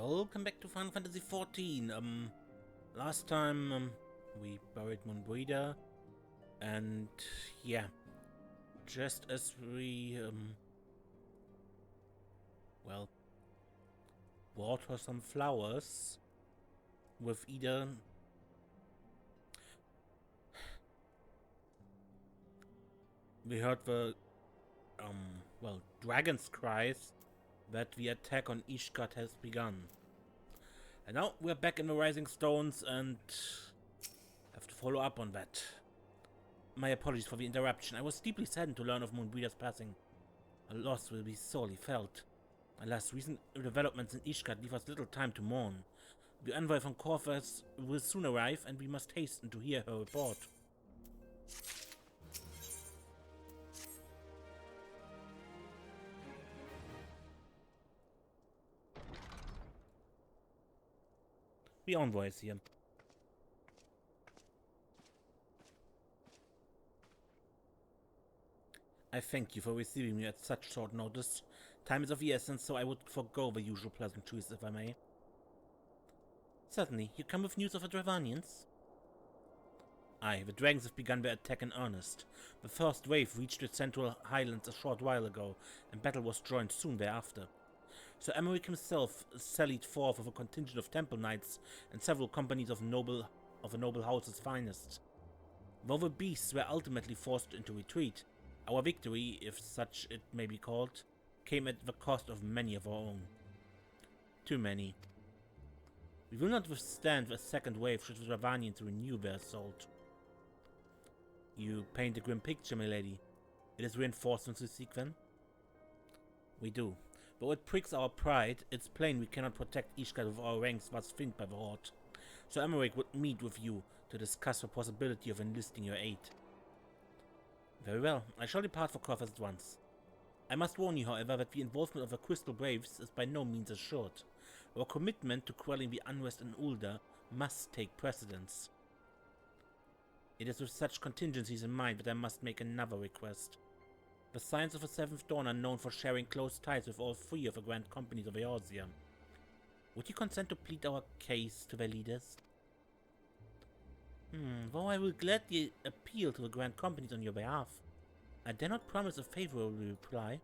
Welcome back to Final Fantasy XIV. Last time we buried Moonbreeder, and yeah, just as we well, brought her some flowers with either we heard the dragon's cries that the attack on Ishgard has begun. And now we're back in the Rising Stones and have to follow up on that. My apologies for the interruption. I was deeply saddened to learn of Moonbreeder's passing. A loss will be sorely felt. Alas, recent developments in Ishgard leave us little time to mourn. The envoy from Corvus will soon arrive, and we must hasten to hear her report. The envoy is here. I thank you for receiving me at such short notice. Time is of the essence, so I would forego the usual pleasantries if I may. Certainly. You come with news of the Dravanians? Aye, the dragons have begun their attack in earnest. The first wave reached the central highlands a short while ago, and battle was joined soon thereafter. Sir Emmerich himself sallied forth with a contingent of temple knights and several companies of the noble house's finest. Though the beasts were ultimately forced into retreat, our victory, if such it may be called, came at the cost of many of our own. Too many. We will not withstand a second wave should the Dravanians renew their assault. You paint a grim picture, my lady. It is reinforcements we seek, then? We do. Though it pricks our pride, it's plain we cannot protect Ishgard with our ranks thus thinned by the Horde. So Emmerich would meet with you to discuss the possibility of enlisting your aid. Very well, I shall depart for Corvus at once. I must warn you, however, that the involvement of the Crystal Braves is by no means assured. Our commitment to quelling the unrest in Ul'dah must take precedence. It is with such contingencies in mind that I must make another request. The Scions of the Seventh Dawn are known for sharing close ties with all three of the Grand Companies of Eorzea. Would you consent to plead our case to their leaders? Though I will gladly appeal to the Grand Companies on your behalf, I dare not promise a favorable reply.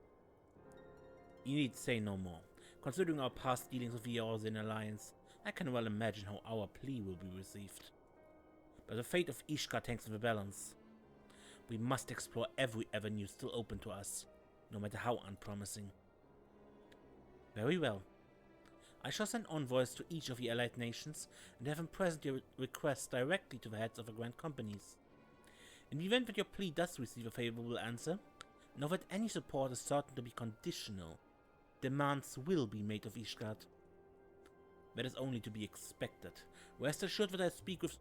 You need say no more. Considering our past dealings with the Eorzean Alliance, I can well imagine how our plea will be received. But the fate of Ishgard hangs in the balance. We must explore every avenue still open to us, no matter how unpromising. Very well. I shall send envoys to each of the allied nations and have them present your request directly to the heads of the Grand Companies. In the event that your plea does receive a favorable answer, know that any support is certain to be conditional. Demands will be made of Ishgard. That is only to be expected. Rest assured that I speak with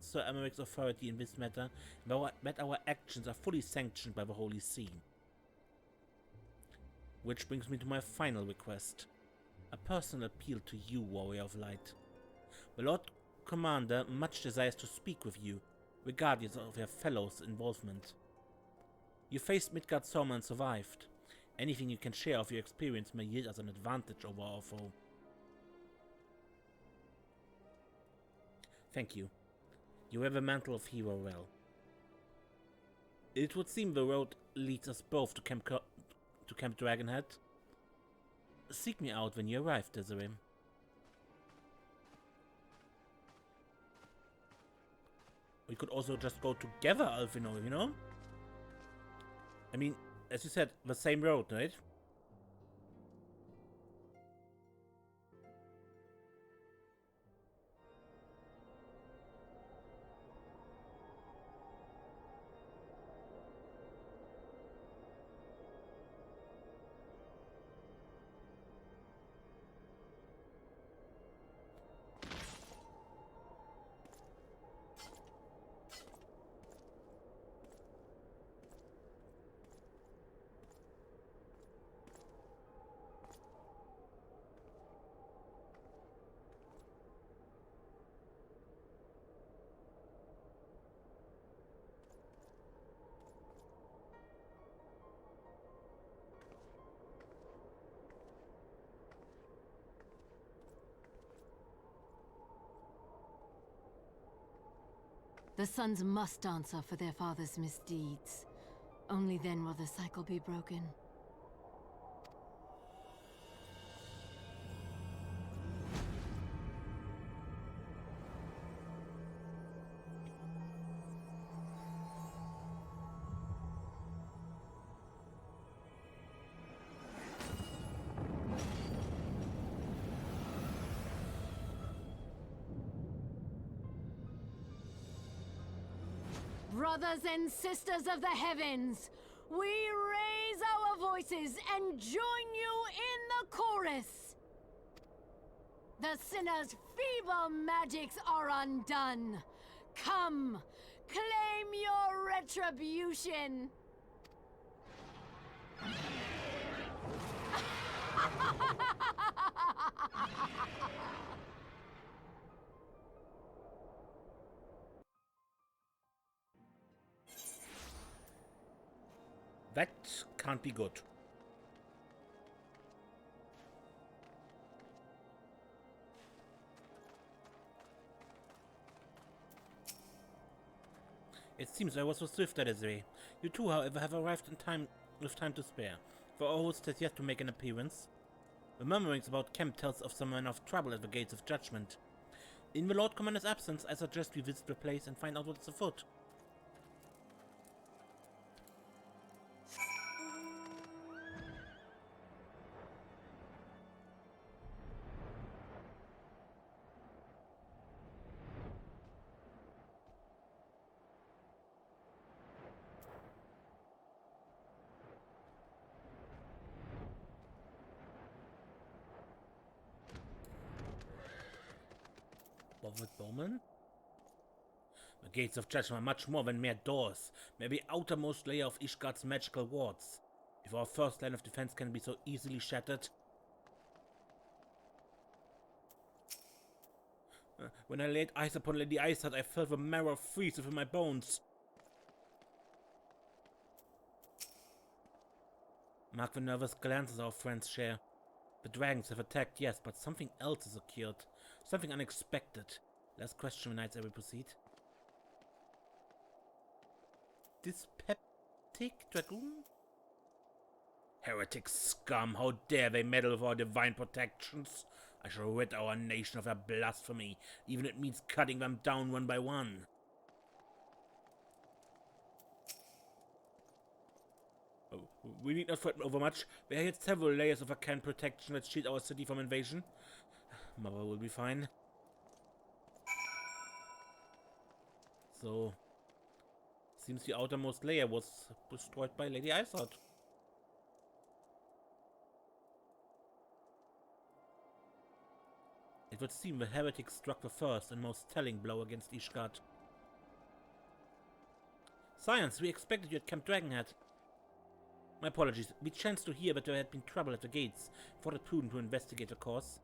Sir Emmerich's authority in this matter, and that our actions are fully sanctioned by the Holy See. Which brings me to my final request. A personal appeal to you, Warrior of Light. The Lord Commander much desires to speak with you, regardless of your fellow's involvement. You faced Midgard-Sorma and survived. Anything you can share of your experience may yield us an advantage over our foe. Thank you. You wear the mantle of hero well. It would seem the road leads us both to Camp Dragonhead. Seek me out when you arrive, Desiree. We could also just go together, Alfino, you know? I mean, as you said, the same road, right? The sons must answer for their father's misdeeds. Only then will the cycle be broken. Brothers and sisters of the heavens, we raise our voices and join you in the chorus. The sinner's feeble magics are undone. Come, claim your retribution. That can't be good. It seems I was so swift that is way. You two, however, have arrived in time with time to spare, for our host has yet to make an appearance. The murmurings about Kemp tells of some man of trouble at the gates of judgment. In the Lord Commander's absence, I suggest we visit the place and find out what's afoot. Bothered Bowman? The gates of judgment are much more than mere doors. They are the outermost layer of Ishgard's magical wards. If our first line of defense can be so easily shattered. When I laid eyes upon Lady Ishgard, I felt the marrow freeze within my bones. Mark the nervous glances our friends share. The dragons have attacked, yes, but something else has occurred. Something unexpected. Let's question the knights as we proceed. Dyspeptic dragoon? Heretic scum, how dare they meddle with our divine protections? I shall rid our nation of their blasphemy, even if it means cutting them down one by one. Oh, we need not fret overmuch. There are yet several layers of arcane protection that shield our city from invasion. Mother will be fine. So, seems the outermost layer was destroyed by Lady Ishgard. It would seem the heretic struck the first and most telling blow against Ishgard. Science, we expected you at Camp Dragonhead. My apologies. We chanced to hear that there had been trouble at the gates. Thought it prudent to investigate the cause.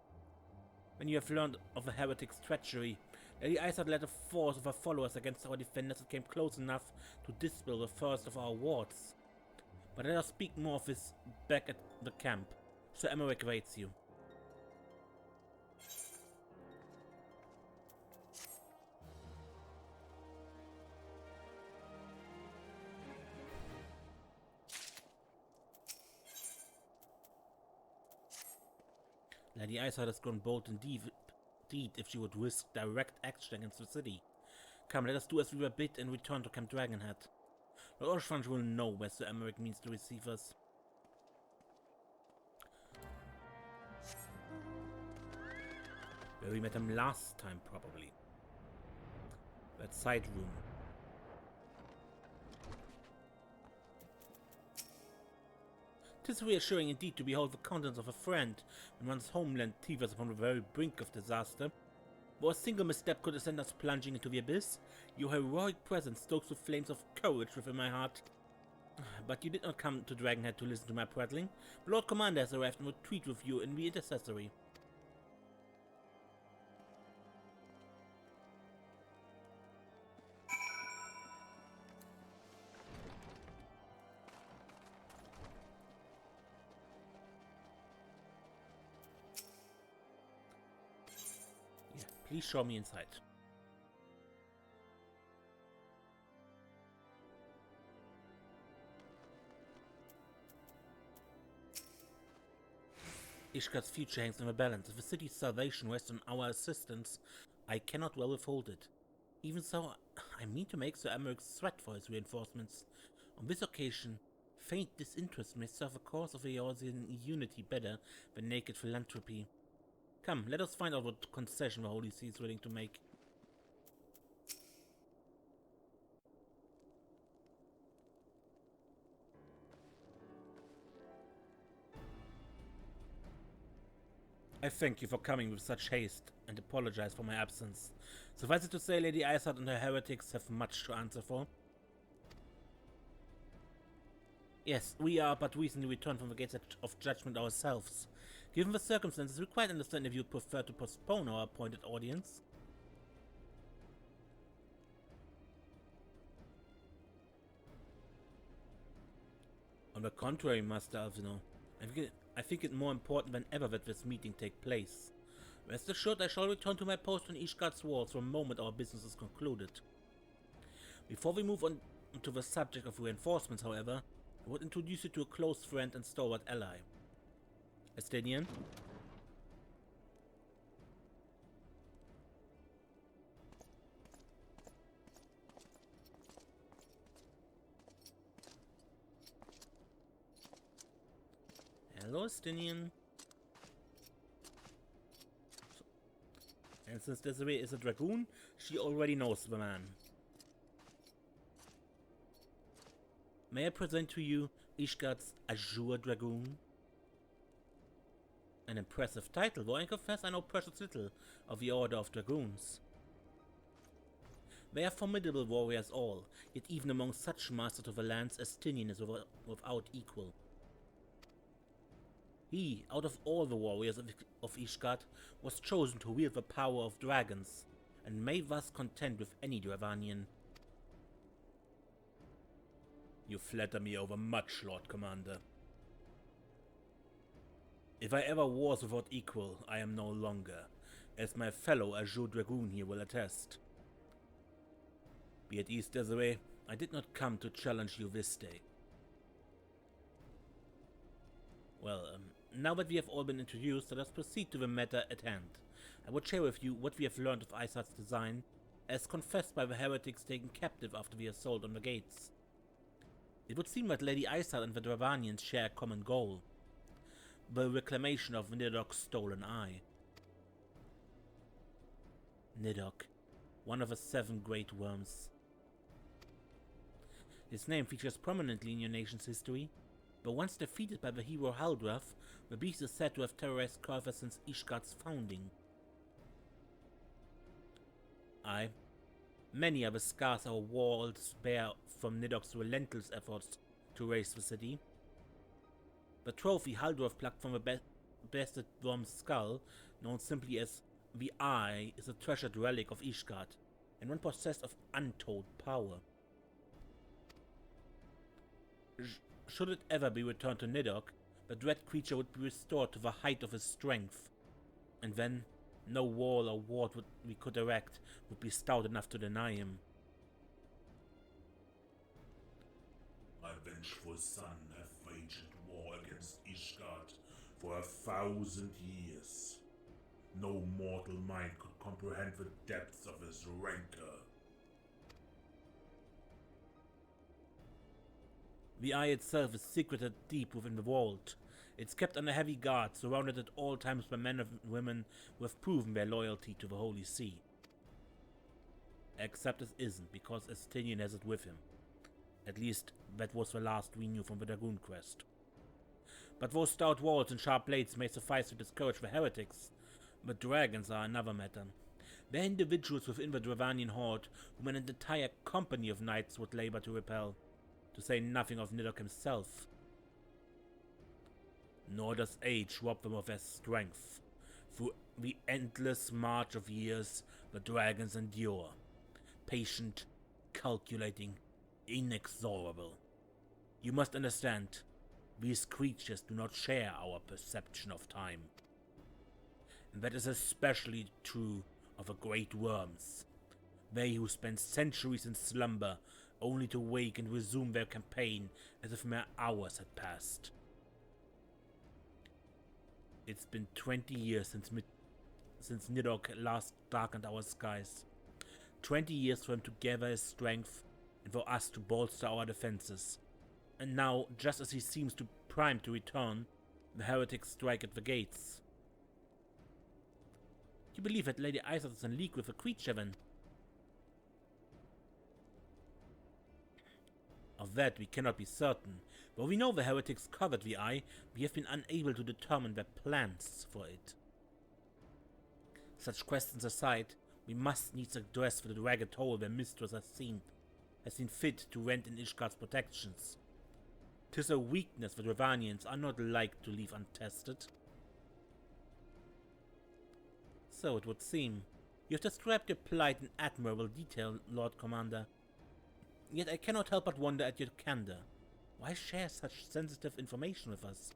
When you have learned of the heretic's treachery, Lady Ishgard led a force of her followers against our defenders that came close enough to dispel the first of our wards. But let us speak more of this back at the camp. Sir Emmerich waits you. Lady Ishgard has grown bold indeed if she would risk direct action against the city. Come, let us do as we were bid and return to Camp Dragonhead. Lord Oshrange will know where Sir Emmerich means to receive us. Where we met him last time, probably. That side room. Tis reassuring indeed to behold the countenance of a friend when one's homeland teeters upon the very brink of disaster. For a single misstep could send us plunging into the abyss. Your heroic presence stokes the flames of courage within my heart. But you did not come to Dragonhead to listen to my prattling. The Lord Commander has arrived and will treat with you in the intercessory. Please show me inside. Ishgard's future hangs in the balance. If the city's salvation rests on our assistance, I cannot well withhold it. Even so, I mean to make Sir Emmerich sweat for his reinforcements. On this occasion, faint disinterest may serve a cause of Eorzean unity better than naked philanthropy. Come, let us find out what concession the Holy See is willing to make. I thank you for coming with such haste, and apologize for my absence. Suffice it to say, Lady Ishgard and her heretics have much to answer for. Yes, we are but recently returned from the gates of judgment ourselves. Given the circumstances, we quite understand if you prefer to postpone our appointed audience. On the contrary, Master Alvino, I think it more important than ever that this meeting take place. Rest assured, I shall return to my post on Ishgard's walls the moment our business is concluded. Before we move on to the subject of reinforcements, however, I would introduce you to a close friend and stalwart ally. Estinian? Hello, Estinian. And since Desiree is a dragoon, she already knows the man. May I present to you Ishgard's Azure Dragoon? An impressive title, though I confess I know precious little of the Order of Dragoons. They are formidable warriors all, yet even among such masters of the lands, Estinian is without equal. He, out of all the warriors of Ishgard, was chosen to wield the power of dragons, and may thus contend with any Dravanian. You flatter me overmuch, Lord Commander. If I ever was without equal, I am no longer, as my fellow Azure Dragoon here will attest. Be at ease, Desiree, I did not come to challenge you this day. Well, now that we have all been introduced, let us proceed to the matter at hand. I would share with you what we have learned of Ishgard's design, as confessed by the heretics taken captive after the assault on the gates. It would seem that Lady Ishgard and the Dravanians share a common goal, the reclamation of Nidok's stolen eye. Nidok, one of the 7 great worms. His name features prominently in your nation's history, but once defeated by the hero Haldrath, the beast is said to have terrorized Corva since Ishgard's founding. Aye, many are the scars our walls bear from Nidok's relentless efforts to raise the city. The trophy Haldrath plucked from the blasted worm's skull, known simply as the Eye, is a treasured relic of Ishgard, and one possessed of untold power. Should it ever be returned to Nidok, the dread creature would be restored to the height of his strength, and then no wall or ward we could erect would be stout enough to deny him. My vengeful son hath waged war against Ishgard for 1,000 years. No mortal mind could comprehend the depths of his rancor. The Eye itself is secreted deep within the vault. It's kept under heavy guard, surrounded at all times by men and women who have proven their loyalty to the Holy See. Except it isn't, because Estinian has it with him. At least, that was the last we knew from the Dragoon quest. But those stout walls and sharp blades may suffice to discourage the heretics. But dragons are another matter. They're individuals within the Dravanian horde whom an entire company of knights would labor to repel, to say nothing of Nidok himself. Nor does age rob them of their strength. Through the endless march of years, the dragons endure. Patient, calculating, inexorable. You must understand, these creatures do not share our perception of time. And that is especially true of the great worms. They who spend centuries in slumber only to wake and resume their campaign as if mere hours had passed. It's been 20 years since Nidok last darkened our skies. 20 years for him to gather his strength and for us to bolster our defenses. And now, just as he seems to prime to return, the heretics strike at the gates. You believe that Lady Isaac is in league with a creature then? Of that we cannot be certain, but we know the heretics covered the eye. We have been unable to determine their plans for it. Such questions aside, we must needs address the ragged hole their mistress has seen fit to rent in Ishgard's protections. 'Tis a weakness that Ravanians are not like to leave untested. So it would seem. You have described your plight in admirable detail, Lord Commander. Yet I cannot help but wonder at your candor. Why share such sensitive information with us?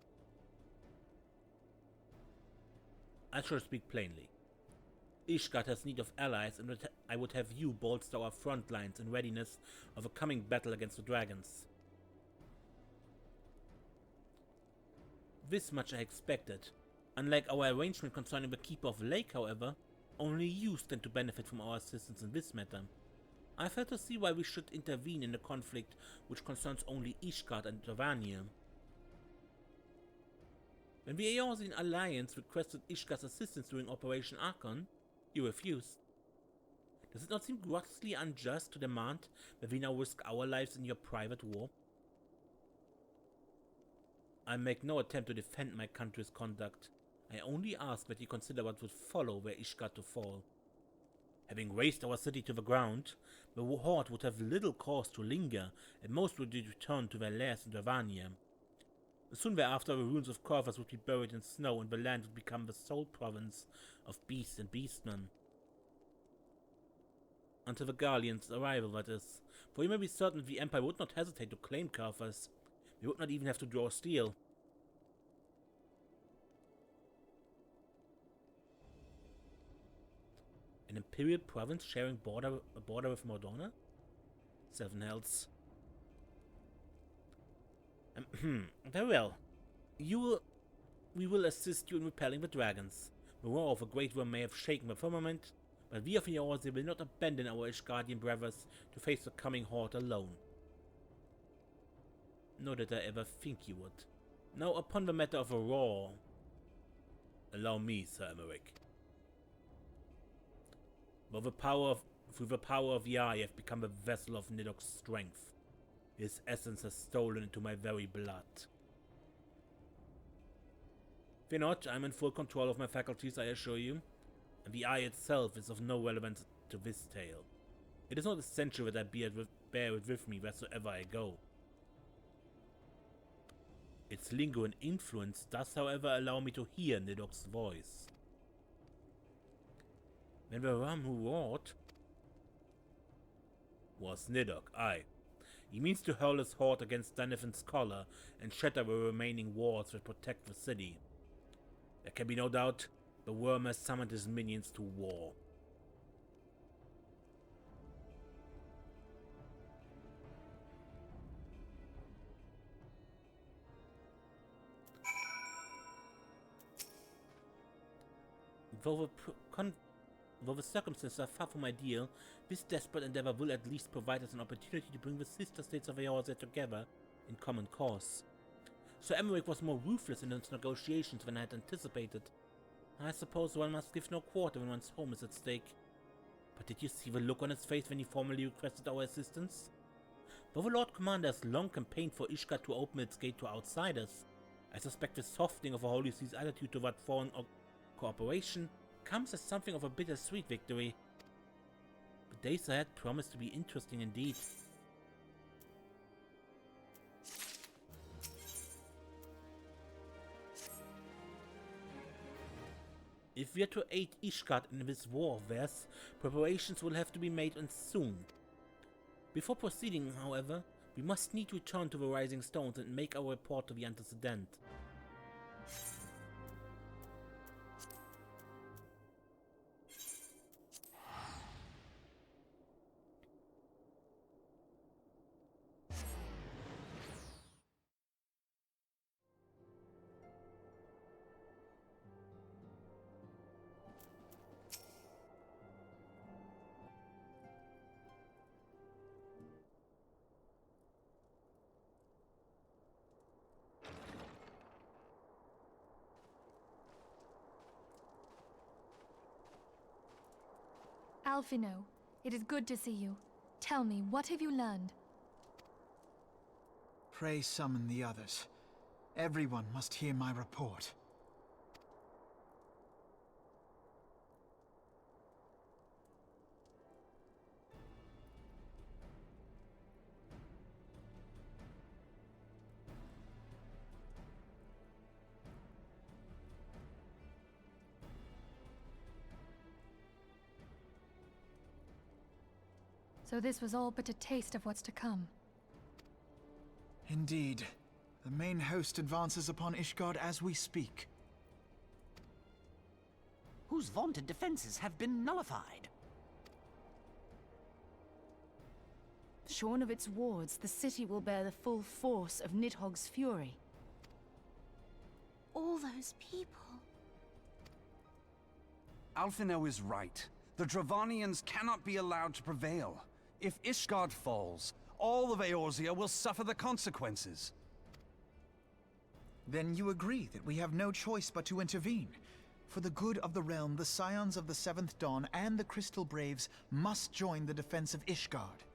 I shall speak plainly. Ishgard has need of allies, and I would have you bolster our front lines in readiness of a coming battle against the dragons. This much I expected. Unlike our arrangement concerning the Keeper of the Lake, however, only you stand to benefit from our assistance in this matter. I fail to see why we should intervene in a conflict which concerns only Ishgard and Ravania. When the Eorzean Alliance requested Ishgard's assistance during Operation Archon, you refused. Does it not seem grossly unjust to demand that we now risk our lives in your private war? I make no attempt to defend my country's conduct. I only ask that you consider what would follow were Ishgard to fall. Having razed our city to the ground, the Horde would have little cause to linger, and most would return to their lairs in Ravania. Soon thereafter, the ruins of Corvus would be buried in snow, and the land would become the sole province of beasts and beastmen. Until the Guardian's arrival, that is. For you may be certain that the Empire would not hesitate to claim Corvus. We would not even have to draw steel. An Imperial province sharing a border with Mordona? Seven Hells. Very well. We will assist you in repelling the dragons. The roar of a great worm may have shaken the firmament, but we of Eorze will not abandon our Ishgardian brothers to face the coming horde alone. Nor did I ever think you would. Now, upon the matter of a roar, allow me, Sir Emmerich. Through the power of Yah, I have become a vessel of Nidok's strength. His essence has stolen into my very blood. Fear not, I am in full control of my faculties, I assure you, and the eye itself is of no relevance to this tale. It is not essential that I bear it with me wheresoever I go. Its lingering influence does, however, allow me to hear Nidok's voice. When the ram who roared was Nidok, aye. He means to hurl his horde against Danifan's collar and shatter the remaining walls that protect the city. There can be no doubt, the worm has summoned his minions to war. Though the circumstances are far from ideal, this desperate endeavor will at least provide us an opportunity to bring the sister states of Eorze together in common cause. Sir Emmerich was more ruthless in his negotiations than I had anticipated. I suppose one must give no quarter when one's home is at stake. But did you see the look on his face when he formally requested our assistance? Though the Lord Commander has long campaigned for Ishgard to open its gate to outsiders, I suspect the softening of the Holy See's attitude toward foreign cooperation comes as something of a bittersweet victory. The days ahead promise to be interesting indeed. If we are to aid Ishgard in this war of theirs, preparations will have to be made, and soon. Before proceeding, however, we must need to return to the Rising Stones and make our report to the Antecedent. Alphino, it is good to see you. Tell me, what have you learned? Pray summon the others. Everyone must hear my report. So this was all but a taste of what's to come. Indeed. The main host advances upon Ishgard as we speak. Whose vaunted defenses have been nullified. Shorn of its wards, the city will bear the full force of Nidhogg's fury. All those people. Alphino is right. The Dravanians cannot be allowed to prevail. If Ishgard falls, all of Eorzea will suffer the consequences. Then you agree that we have no choice but to intervene. For the good of the realm, the Scions of the Seventh Dawn and the Crystal Braves must join the defense of Ishgard.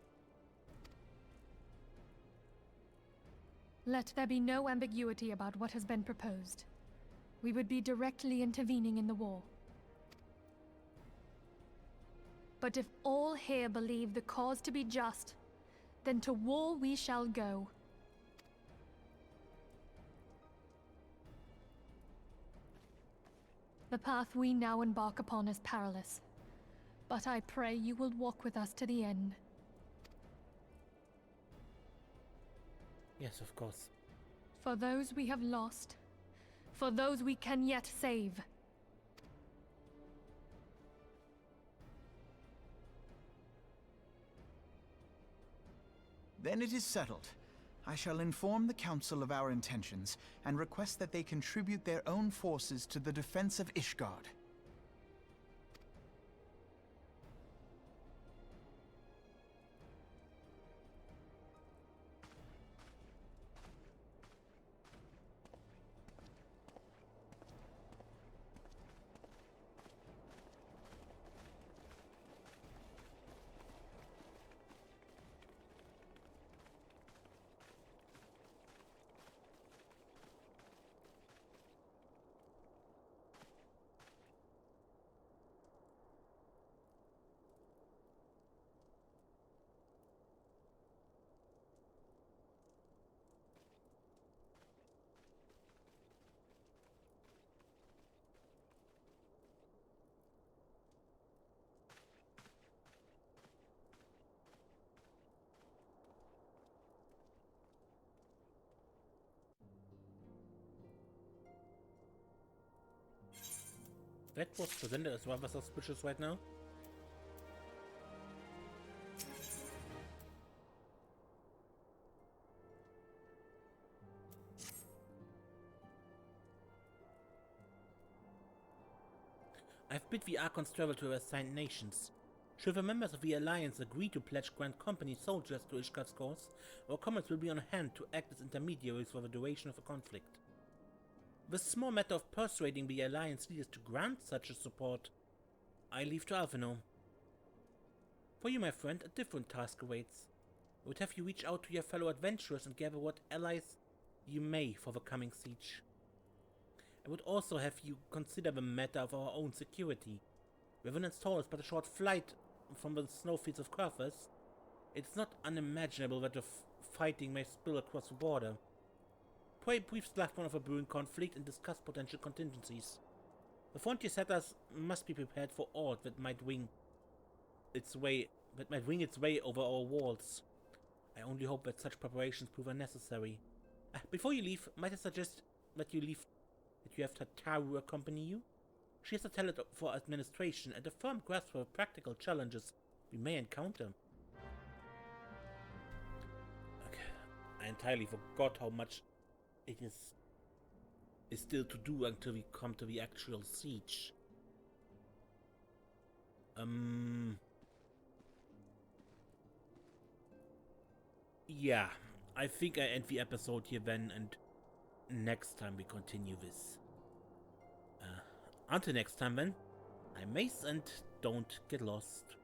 Let there be no ambiguity about what has been proposed. We would be directly intervening in the war. But if all here believe the cause to be just, then to war we shall go. The path we now embark upon is perilous, but I pray you will walk with us to the end. Yes, of course. For those we have lost, for those we can yet save. Then it is settled. I shall inform the Council of our intentions and request that they contribute their own forces to the defense of Ishgard. That was presented as rather suspicious right now. I've bid the Archon's travel to assigned nations. Should the members of the Alliance agree to pledge Grand Company soldiers to Ishgard's cause, our comrades will be on hand to act as intermediaries for the duration of the conflict. The small matter of persuading the Alliance leaders to grant such a support, I leave to Alphino. For you, my friend, a different task awaits. I would have you reach out to your fellow adventurers and gather what allies you may for the coming siege. I would also have you consider the matter of our own security. Revenant's Toll is but a short flight from the snowfields of Kurthus. It's not unimaginable that the fighting may spill across the border. Pray brief Slavpon of a brewing conflict and discuss potential contingencies. The frontier setters must be prepared for aught that might wing its way over our walls. I only hope that such preparations prove unnecessary. Before you leave, might I suggest that you have Tataru accompany you? She has a talent for administration and a firm grasp for practical challenges we may encounter. Okay, I entirely forgot how much it is still to do until we come to the actual siege. Yeah, I think I end the episode here then, and next time we continue this. Until next time then, I'm Mace and don't get lost.